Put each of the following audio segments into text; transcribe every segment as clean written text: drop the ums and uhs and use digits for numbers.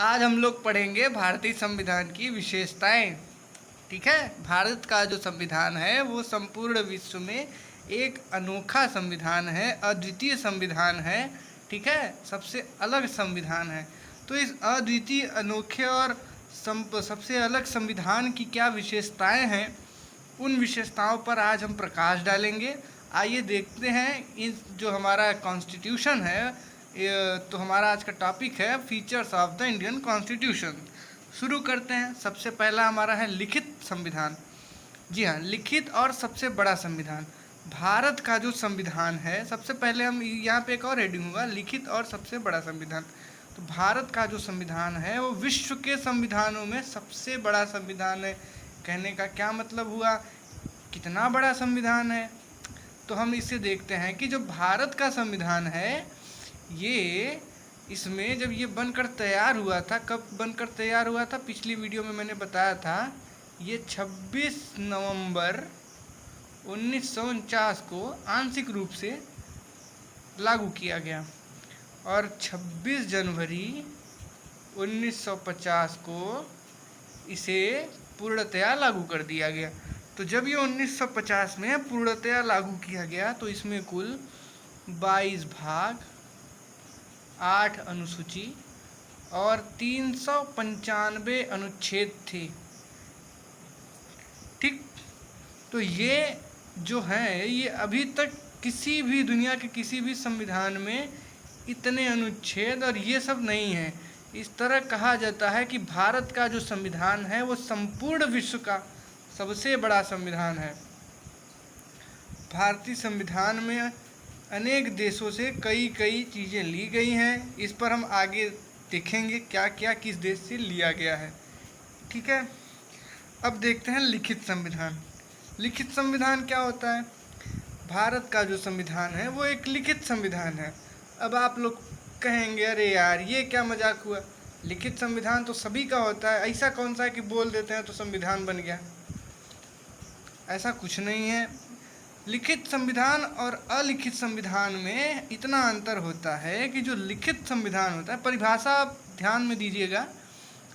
आज हम लोग पढ़ेंगे भारतीय संविधान की विशेषताएं। ठीक है। भारत का जो संविधान है वो संपूर्ण विश्व में एक अनोखा संविधान है, अद्वितीय संविधान है। ठीक है, सबसे अलग संविधान है। तो इस अद्वितीय, अनोखे और सबसे अलग संविधान की क्या विशेषताएं हैं, उन विशेषताओं पर आज हम प्रकाश डालेंगे। आइए देखते हैं इस जो हमारा कॉन्स्टिट्यूशन है। तो हमारा आज का टॉपिक है features of the Indian constitution. शुरू करते हैं। सबसे पहला हमारा है लिखित संविधान। जी हाँ, लिखित और सबसे बड़ा संविधान। भारत का जो संविधान है, सबसे पहले हम यहाँ पे एक और हेडिंग होगा, लिखित और सबसे बड़ा संविधान। तो भारत का जो संविधान है वो विश्व के संविधानों में सबसे बड़ा संविधान है। कहने का क्या मतलब हुआ, कितना बड़ा संविधान है। तो हम इसे देखते हैं कि जो भारत का संविधान है, ये इसमें जब ये बनकर तैयार हुआ था, कब बनकर तैयार हुआ था, पिछली वीडियो में मैंने बताया था। ये 26 नवंबर 1949 को आंशिक रूप से लागू किया गया और 26 जनवरी 1950 को इसे पूर्णतया लागू कर दिया गया। तो जब ये 1950 में पूर्णतया लागू किया गया तो इसमें कुल 22 भाग, 8 अनुसूची और 395 अनुच्छेद थे। ठीक, तो ये जो है, ये अभी तक किसी भी दुनिया के किसी भी संविधान में इतने अनुच्छेद और ये सब नहीं है। इस तरह कहा जाता है कि भारत का जो संविधान है वो संपूर्ण विश्व का सबसे बड़ा संविधान है। भारतीय संविधान में अनेक देशों से कई चीज़ें ली गई हैं। इस पर हम आगे देखेंगे क्या क्या किस देश से लिया गया है। ठीक है, अब देखते हैं लिखित संविधान। लिखित संविधान क्या होता है? भारत का जो संविधान है वो एक लिखित संविधान है। अब आप लोग कहेंगे, अरे यार ये क्या मजाक हुआ, लिखित संविधान तो सभी का होता है, ऐसा कौन सा है कि बोल देते हैं तो संविधान बन गया। ऐसा कुछ नहीं है। लिखित संविधान और अलिखित संविधान में इतना अंतर होता है कि जो लिखित संविधान होता है, परिभाषा आप ध्यान में दीजिएगा,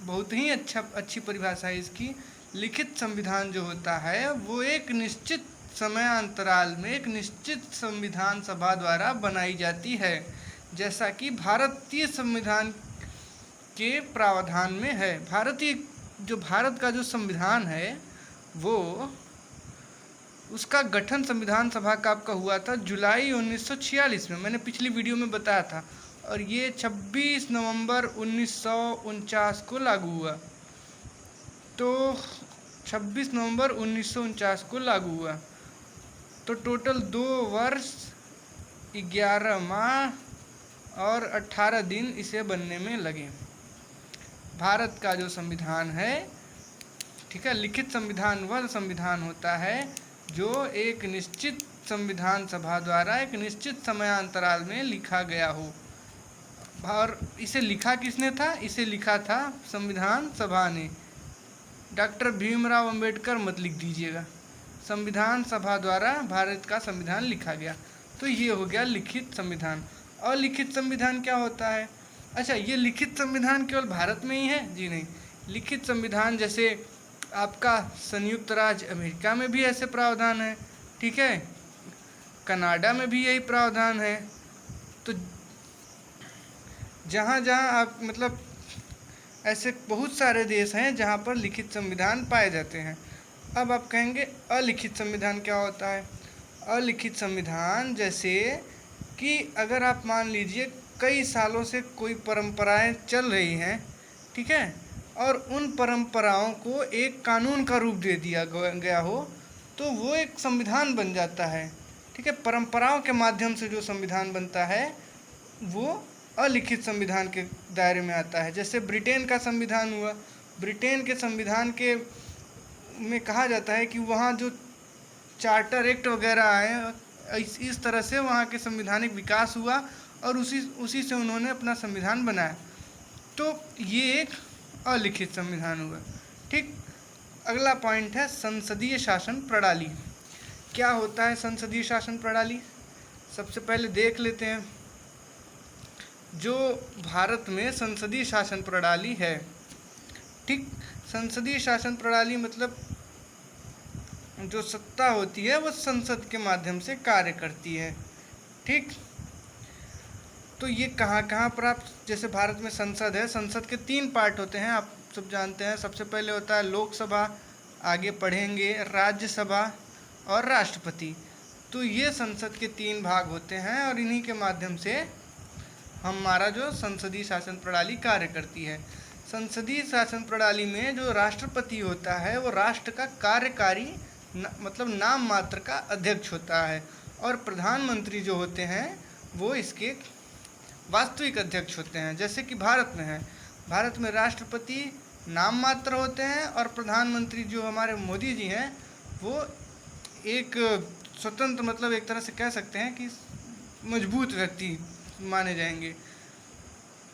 बहुत ही अच्छी परिभाषा है इसकी। लिखित संविधान जो होता है वो एक निश्चित समयांतराल में एक निश्चित संविधान सभा द्वारा बनाई जाती है, जैसा कि भारतीय संविधान के प्रावधान में है। भारत का जो संविधान है वो उसका गठन संविधान सभा का आपका हुआ था जुलाई 1946 में, मैंने पिछली वीडियो में बताया था, और ये 26 नवंबर 1949 को लागू हुआ। तो 26 नवंबर 1949 को लागू हुआ, तो टोटल 2 वर्ष 11 माह और 18 दिन इसे बनने में लगे। भारत का जो संविधान है, ठीक है, लिखित संविधान वह संविधान होता है जो एक निश्चित संविधान सभा द्वारा एक निश्चित समयांतराल में लिखा गया हो। और इसे लिखा किसने था? इसे लिखा था संविधान सभा ने। डॉक्टर भीमराव अंबेडकर मत लिख दीजिएगा, संविधान सभा द्वारा भारत का संविधान लिखा गया। तो ये हो गया लिखित संविधान। अलिखित संविधान क्या होता है? अच्छा, ये लिखित संविधान केवल भारत में ही है? जी नहीं, लिखित संविधान जैसे आपका संयुक्त राज्य अमेरिका में भी ऐसे प्रावधान है। ठीक है, कनाडा में भी यही प्रावधान है। तो जहाँ जहाँ आप मतलब ऐसे बहुत सारे देश हैं जहाँ पर लिखित संविधान पाए जाते हैं। अब आप कहेंगे अलिखित संविधान क्या होता है? अलिखित संविधान जैसे कि अगर आप मान लीजिए कई सालों से कोई परंपराएं चल रही हैं, ठीक है, और उन परंपराओं को एक कानून का रूप दे दिया गया हो, तो वो एक संविधान बन जाता है। ठीक है, परंपराओं के माध्यम से जो संविधान बनता है वो अलिखित संविधान के दायरे में आता है। जैसे ब्रिटेन का संविधान हुआ, ब्रिटेन के संविधान के में कहा जाता है कि वहाँ जो चार्टर एक्ट वगैरह आए, इस तरह से वहाँ के संवैधानिक विकास हुआ और उसी से उन्होंने अपना संविधान बनाया। तो ये एक अलिखित संविधान हुआ। ठीक, अगला पॉइंट है संसदीय शासन प्रणाली। क्या होता है संसदीय शासन प्रणाली? सबसे पहले देख लेते हैं। जो भारत में संसदीय शासन प्रणाली है, ठीक, संसदीय शासन प्रणाली मतलब जो सत्ता होती है वो संसद के माध्यम से कार्य करती है, ठीक। तो ये कहाँ कहाँ पर आप, जैसे भारत में संसद है, संसद के 3 पार्ट होते हैं, आप सब जानते हैं। सबसे पहले होता है लोकसभा, आगे पढ़ेंगे राज्यसभा और राष्ट्रपति। तो ये संसद के 3 भाग होते हैं और इन्हीं के माध्यम से हमारा जो संसदीय शासन प्रणाली कार्य करती है। संसदीय शासन प्रणाली में जो राष्ट्रपति होता है वो राष्ट्र का कार्यकारी मतलब नाम मात्र का अध्यक्ष होता है, और प्रधानमंत्री जो होते हैं वो इसके वास्तविक अध्यक्ष होते हैं। जैसे कि भारत में है, भारत में राष्ट्रपति नाम मात्र होते हैं और प्रधानमंत्री जो हमारे मोदी जी हैं वो एक स्वतंत्र, मतलब एक तरह से कह सकते हैं कि मजबूत व्यक्ति माने जाएंगे।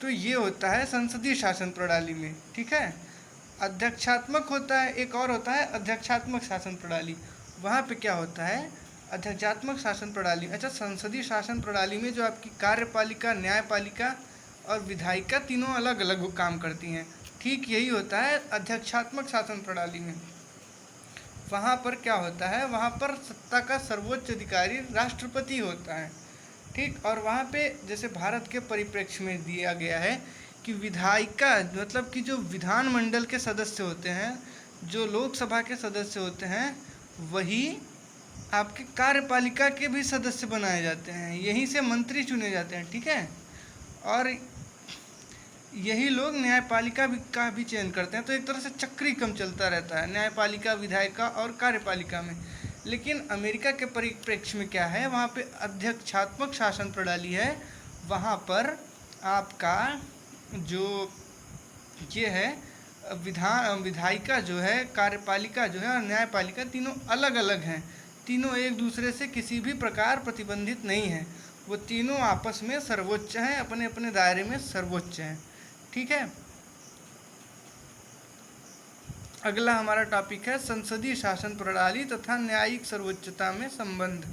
तो ये होता है संसदीय शासन प्रणाली में, ठीक है। अध्यक्षात्मक होता है, एक और होता है अध्यक्षात्मक शासन प्रणाली। वहाँ पे क्या होता है, अध्यक्षात्मक शासन प्रणाली, अच्छा, संसदीय शासन प्रणाली में जो आपकी कार्यपालिका, न्यायपालिका और विधायिका तीनों अलग अलग काम करती हैं, ठीक यही होता है अध्यक्षात्मक शासन प्रणाली में। वहाँ पर क्या होता है, वहाँ पर सत्ता का सर्वोच्च अधिकारी राष्ट्रपति होता है, ठीक। और वहाँ पे जैसे भारत के परिप्रेक्ष्य में दिया गया है कि विधायिका मतलब कि जो विधानमंडल के सदस्य होते हैं, जो लोकसभा के सदस्य होते हैं, वही आपके कार्यपालिका के भी सदस्य बनाए जाते हैं, यहीं से मंत्री चुने जाते हैं, ठीक है। और यही लोग न्यायपालिका का भी चयन करते हैं। तो एक तरह से चक्री क्रम चलता रहता है न्यायपालिका, विधायिका और कार्यपालिका में। लेकिन अमेरिका के परिप्रेक्ष्य में क्या है, वहाँ पे अध्यक्षात्मक शासन प्रणाली है। वहाँ पर आपका जो ये है विधायिका जो है, कार्यपालिका जो है और न्यायपालिका तीनों अलग अलग हैं। तीनों एक दूसरे से किसी भी प्रकार प्रतिबंधित नहीं हैं, वो तीनों आपस में सर्वोच्च हैं, अपने अपने दायरे में सर्वोच्च हैं, ठीक है। अगला हमारा टॉपिक है संसदीय शासन प्रणाली तथा न्यायिक सर्वोच्चता में संबंध।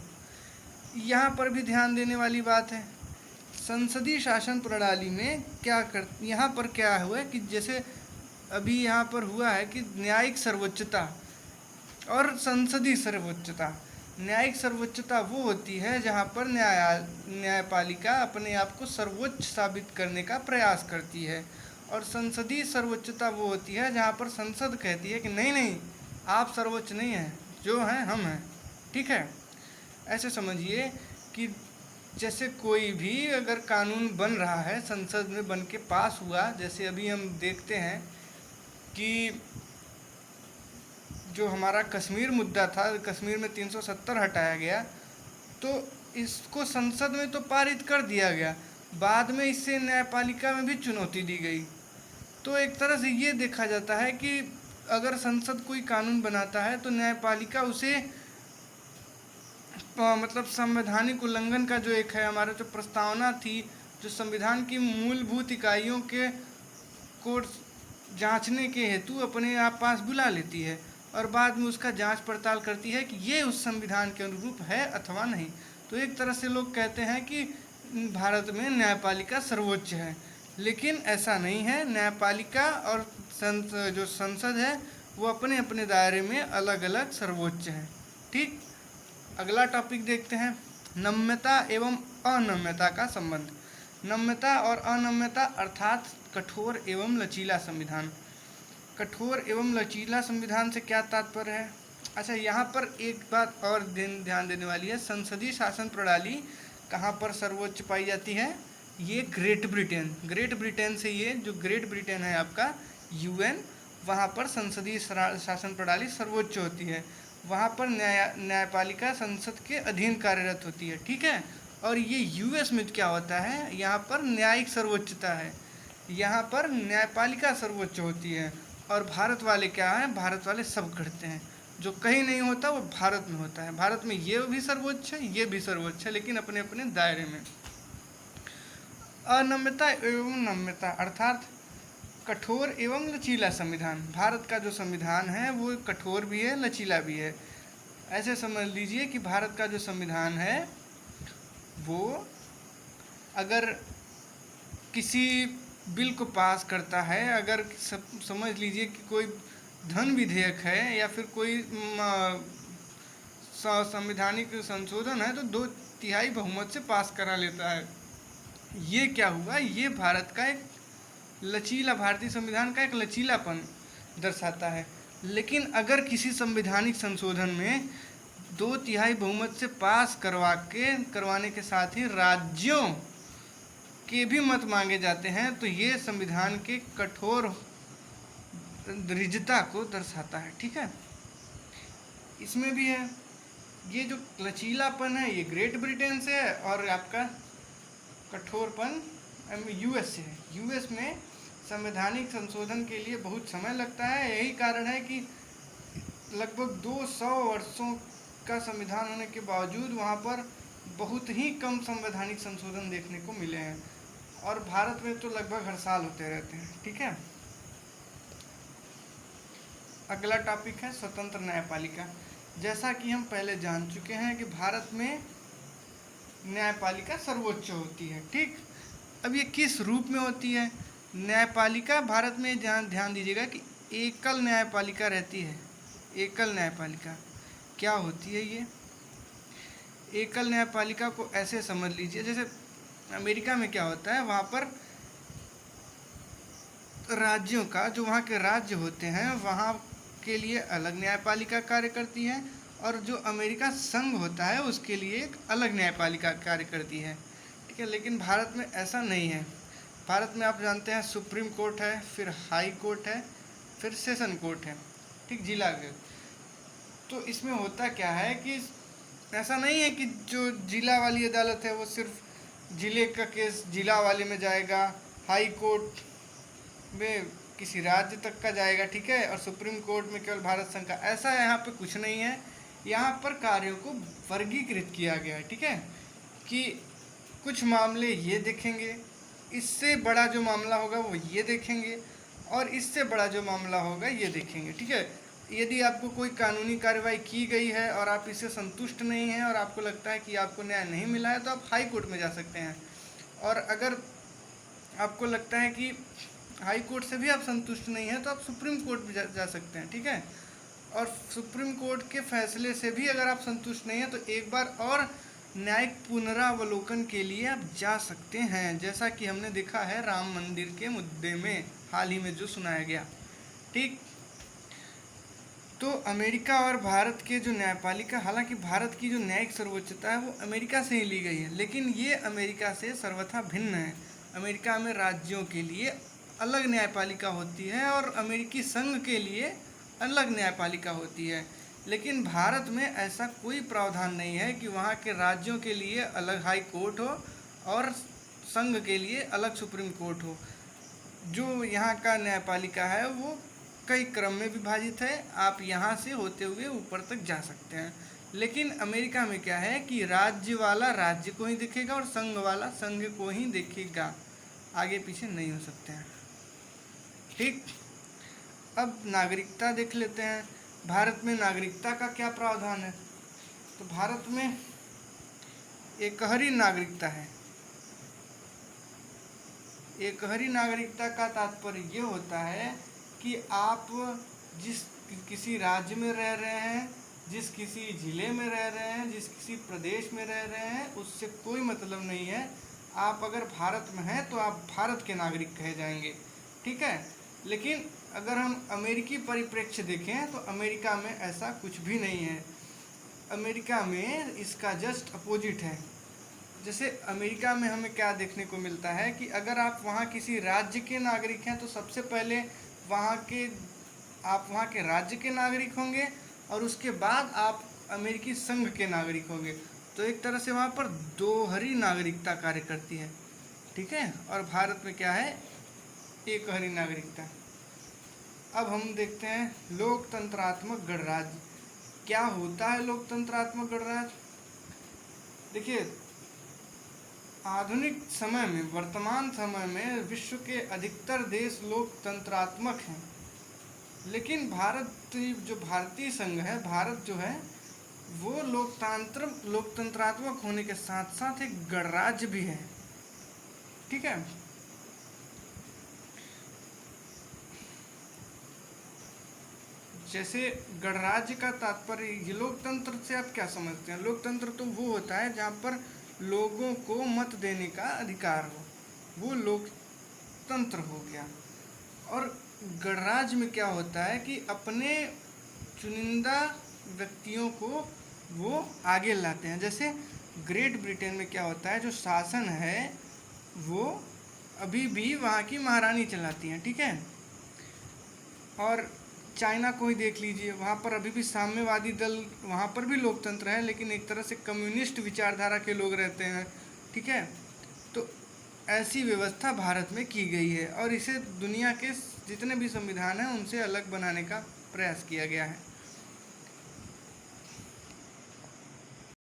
यहाँ पर भी ध्यान देने वाली बात है। संसदीय शासन प्रणाली में यहाँ पर क्या हुआ है कि जैसे अभी यहाँ पर हुआ है कि न्यायिक सर्वोच्चता और संसदीय सर्वोच्चता। न्यायिक सर्वोच्चता वो होती है जहाँ पर न्यायपालिका अपने आप को सर्वोच्च साबित करने का प्रयास करती है, और संसदीय सर्वोच्चता वो होती है जहाँ पर संसद कहती है कि नहीं नहीं, आप सर्वोच्च नहीं हैं, जो हैं हम हैं, ठीक है। ऐसे समझिए कि जैसे कोई भी अगर कानून बन रहा है, संसद में बन के पास हुआ, जैसे अभी हम देखते हैं कि जो हमारा कश्मीर मुद्दा था, कश्मीर में 370 हटाया गया, तो इसको संसद में तो पारित कर दिया गया, बाद में इससे न्यायपालिका में भी चुनौती दी गई। तो एक तरह से ये देखा जाता है कि अगर संसद कोई कानून बनाता है तो न्यायपालिका उसे मतलब संवैधानिक उल्लंघन का जो एक है, हमारा जो प्रस्तावना थी, जो संविधान की मूलभूत इकाइयों के को जांचने के हेतु अपने आप पास बुला लेती है और बाद में उसका जांच पड़ताल करती है कि ये उस संविधान के अनुरूप है अथवा नहीं। तो एक तरह से लोग कहते हैं कि भारत में न्यायपालिका सर्वोच्च है, लेकिन ऐसा नहीं है। न्यायपालिका और जो संसद है वो अपने अपने दायरे में अलग अलग सर्वोच्च हैं, ठीक। अगला टॉपिक देखते हैं, नम्यता एवं अनम्यता का संबंध। नम्यता और अनम्यता अर्थात कठोर एवं लचीला संविधान। कठोर एवं लचीला संविधान से क्या तात्पर्य है? अच्छा, यहाँ पर एक बात और ध्यान देने वाली है। संसदीय शासन प्रणाली कहाँ पर सर्वोच्च पाई जाती है? ये ग्रेट ब्रिटेन से, ये जो ग्रेट ब्रिटेन है आपका यूएन, वहाँ पर संसदीय शासन प्रणाली सर्वोच्च होती है। वहाँ पर न्यायपालिका संसद के अधीन कार्यरत होती है, ठीक है। और ये यूएस में क्या होता है, यहाँ पर न्यायिक सर्वोच्चता है, यहाँ पर न्यायपालिका सर्वोच्च होती है। और भारत वाले क्या हैं, भारत वाले सब करते हैं, जो कहीं नहीं होता वो भारत में होता है। भारत में ये भी सर्वोच्च है, ये भी सर्वोच्च है, लेकिन अपने अपने दायरे में। अनम्यता एवं नम्यता अर्थात कठोर एवं लचीला संविधान। भारत का जो संविधान है वो कठोर भी है, लचीला भी है। ऐसे समझ लीजिए कि भारत का जो संविधान है वो अगर किसी बिल को पास करता है, अगर समझ लीजिए कि कोई धन विधेयक है या फिर कोई संवैधानिक संशोधन है, तो 2/3 बहुमत से पास करा लेता है। ये क्या हुआ, ये भारत का एक लचीला, भारतीय संविधान का एक लचीलापन दर्शाता है। लेकिन अगर किसी संवैधानिक संशोधन में 2/3 बहुमत से पास करवाने के साथ ही राज्यों के भी मत मांगे जाते हैं, तो ये संविधान के कठोर रिजता को दर्शाता है। ठीक है, इसमें भी है ये जो लचीलापन है, ये ग्रेट ब्रिटेन से है, और आपका कठोरपन यूएस से है। यूएस में संवैधानिक संशोधन के लिए बहुत समय लगता है। यही कारण है कि लगभग 200 वर्षों का संविधान होने के बावजूद वहाँ पर बहुत ही कम संवैधानिक संशोधन देखने को मिले हैं, और भारत में तो लगभग हर साल होते रहते हैं। ठीक है, अगला टॉपिक है स्वतंत्र न्यायपालिका। जैसा कि हम पहले जान चुके हैं कि भारत में न्यायपालिका सर्वोच्च होती है। ठीक, अब ये किस रूप में होती है न्यायपालिका? भारत में ध्यान दीजिएगा कि एकल न्यायपालिका रहती है। एकल न्यायपालिका क्या होती है? ये एकल न्यायपालिका को ऐसे समझ लीजिए, जैसे अमेरिका में क्या होता है, वहाँ पर राज्यों का, जो वहाँ के राज्य होते हैं, वहाँ के लिए अलग न्यायपालिका कार्य करती है, और जो अमेरिका संघ होता है उसके लिए एक अलग न्यायपालिका कार्य करती है। ठीक है, लेकिन भारत में ऐसा नहीं है। भारत में आप जानते हैं सुप्रीम कोर्ट है, फिर हाई कोर्ट है, फिर सेशन कोर्ट है। ठीक, जिला के। तो इसमें होता क्या है कि ऐसा नहीं है कि जो जिला वाली अदालत है वो सिर्फ जिले का केस जिला वाले में जाएगा, हाई कोर्ट में किसी राज्य तक का जाएगा। ठीक है, और सुप्रीम कोर्ट में केवल भारत संघ का। ऐसा यहाँ पे कुछ नहीं है। यहाँ पर कार्यों को वर्गीकृत किया गया है। ठीक है, कि कुछ मामले ये देखेंगे, इससे बड़ा जो मामला होगा वो ये देखेंगे, और इससे बड़ा जो मामला होगा ये देखेंगे। ठीक है, यदि आपको कोई कानूनी कार्रवाई की गई है और आप इससे संतुष्ट नहीं हैं और आपको लगता है कि आपको न्याय नहीं मिला है, तो आप हाई कोर्ट में जा सकते हैं। और अगर आपको लगता है कि हाई कोर्ट से भी आप संतुष्ट नहीं हैं, तो आप सुप्रीम कोर्ट भी जा सकते हैं। ठीक है, और सुप्रीम कोर्ट के फैसले से भी अगर आप संतुष्ट नहीं हैं, तो एक बार और न्यायिक पुनरावलोकन के लिए आप जा सकते हैं, जैसा कि हमने देखा है राम मंदिर के मुद्दे में हाल ही में जो सुनाया गया। ठीक, तो अमेरिका और भारत के जो न्यायपालिका, हालांकि भारत की जो न्यायिक सर्वोच्चता है वो अमेरिका से ही ली गई है, लेकिन ये अमेरिका से सर्वथा भिन्न है। अमेरिका में राज्यों के लिए अलग न्यायपालिका होती है और अमेरिकी संघ के लिए अलग न्यायपालिका होती है। लेकिन भारत में ऐसा कोई प्रावधान नहीं है कि वहाँ के राज्यों के लिए अलग हाई कोर्ट हो और संघ के लिए अलग सुप्रीम कोर्ट हो। जो यहाँ का न्यायपालिका है वो कई क्रम में विभाजित है। आप यहाँ से होते हुए ऊपर तक जा सकते हैं। लेकिन अमेरिका में क्या है कि राज्य वाला राज्य को ही देखेगा और संघ वाला संघ को ही देखेगा, आगे पीछे नहीं हो सकते हैं। ठीक, अब नागरिकता देख लेते हैं। भारत में नागरिकता का क्या प्रावधान है? तो भारत में एकहरी नागरिकता है। एकहरी नागरिकता का तात्पर्य ये होता है कि आप जिस किसी राज्य में रह रहे हैं, जिस किसी ज़िले में रह रहे हैं, जिस किसी प्रदेश में रह रहे हैं, उससे कोई मतलब नहीं है। आप अगर भारत में हैं तो आप भारत के नागरिक कहे जाएंगे। ठीक है, लेकिन अगर हम अमेरिकी परिप्रेक्ष्य देखें तो अमेरिका में ऐसा कुछ भी नहीं है। अमेरिका में इसका जस्ट अपोजिट है। जैसे अमेरिका में हमें क्या देखने को मिलता है कि अगर आप वहाँ किसी राज्य के नागरिक हैं तो सबसे पहले आप वहाँ के राज्य के नागरिक होंगे और उसके बाद आप अमेरिकी संघ के नागरिक होंगे। तो एक तरह से वहाँ पर दोहरी नागरिकता कार्य करती है। ठीक है, और भारत में क्या है? एकहरी नागरिकता। अब हम देखते हैं लोकतंत्रात्मक गणराज्य। क्या होता है लोकतंत्रात्मक गणराज्य? देखिए, आधुनिक समय में, वर्तमान समय में विश्व के अधिकतर देश लोकतंत्रात्मक हैं, लेकिन भारत जो भारतीय संघ है, भारत जो है वो लोकतंत्रात्मक होने के साथ साथ एक गणराज्य भी है। ठीक है, जैसे गणराज्य का तात्पर्य, ये लोकतंत्र से आप क्या समझते हैं? लोकतंत्र तो वो होता है जहाँ पर लोगों को मत देने का अधिकार हो, वो लोकतंत्र हो गया। और गणराज्य में क्या होता है कि अपने चुनिंदा व्यक्तियों को वो आगे लाते हैं। जैसे ग्रेट ब्रिटेन में क्या होता है, जो शासन है वो अभी भी वहाँ की महारानी चलाती हैं, ठीक है। और चाइना को ही देख लीजिए, वहाँ पर अभी भी साम्यवादी दल, वहाँ पर भी लोकतंत्र है लेकिन एक तरह से कम्युनिस्ट विचारधारा के लोग रहते हैं, ठीक है। तो ऐसी व्यवस्था भारत में की गई है और इसे दुनिया के जितने भी संविधान हैं उनसे अलग बनाने का प्रयास किया गया है।